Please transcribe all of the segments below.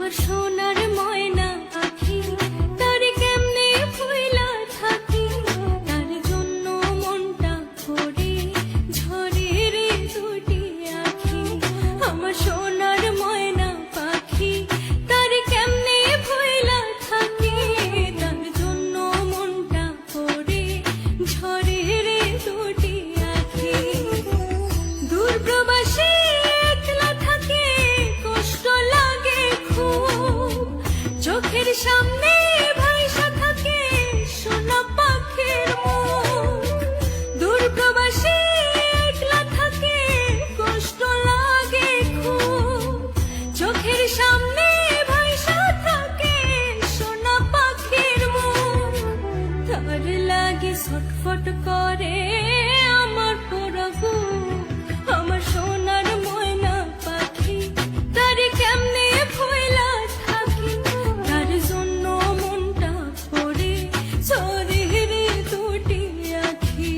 আমার সোনার ময়না পাখি তার কেমনে ভুইলা থাকি, তার জন্য মনটা করে ঝরে রে দুটি আখি। আমার সোনার ময়না পাখি তার কেমনে ভুইলা থাকি, তার জন্য মনটা করে ঝরে রে দুটি আখি। দূর প্রবাসে একলা থাকে কষ্ট লাগে খুব, চোখের সামনে ভাইসা থাকে সোনা পাখির মুখ। দূর প্রবাসে একলা থাকে কষ্ট লাগে খুব, চোখের সামনে ভাইসা থাকে সোনা পাখির মুখ। তার লাগে ছটফট করে আমার পোড়া বুক। আমার সোনার ময়না পাখি তার কেমনে ভুইলা থাকি, তার জন্য মনটা পড়ে ঝরে রে দুটি আখি।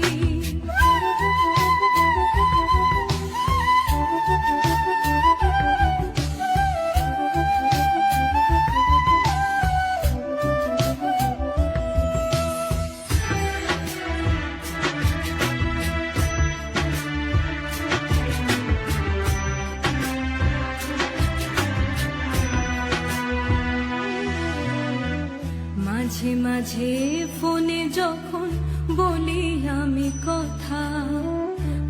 মাঝে মাঝে ফোনে যখন বলি আমি কথা,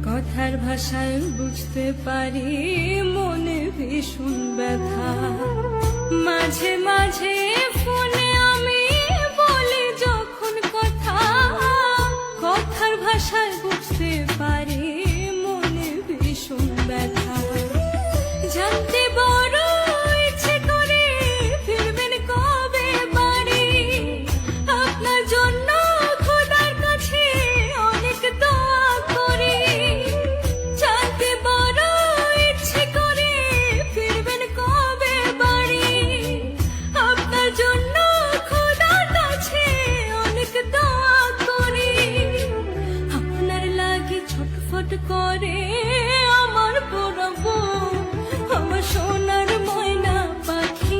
কথার ভাষায় বুঝতে পারি মনে ভীষণ ব্যথা। মাঝে মাঝে ফোনে আমি বলি যখন কথা, কথার ভাষায় বুঝতে পারি মনে ভীষণ ব্যথা। জানতে বড় ইচ্ছে করে ফিরবেন কবে বাড়ি, আপনার জন্য খোদার কাছে অনেক দোয়া করি। জানতে বড় ইচ্ছে করে ফিরবেন কবে বাড়ি, আপনার জন্য খোদার কাছে অনেক দোয়া করি। আপনার লাগে ছটফট করে আমার পোড়া বুক। আমার সোনার ময়না পাখি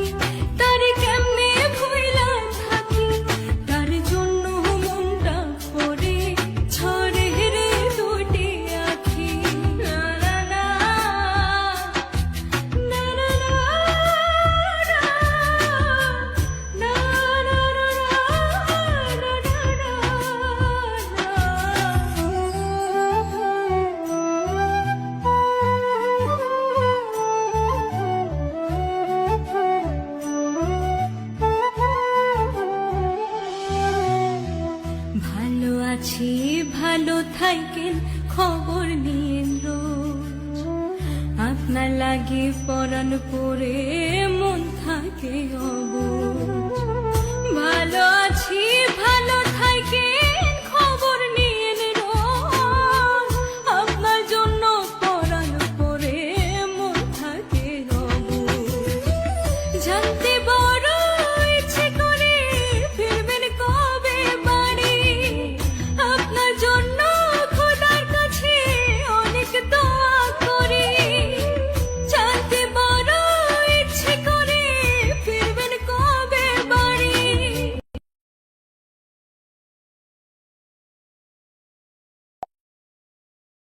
তার কেমনে ভুইলা থাকি, তার জন্য মনটা পড়ে ঝরে রে দুটি আখি। না না না, না না না, না না ভালো আছি ভালো থাকেন খবর নিয়েন রোজ, আপনার লাগে পরাণ পড়ে মন থাকে অবুঝ। ভালো আছি ভালো থাকেন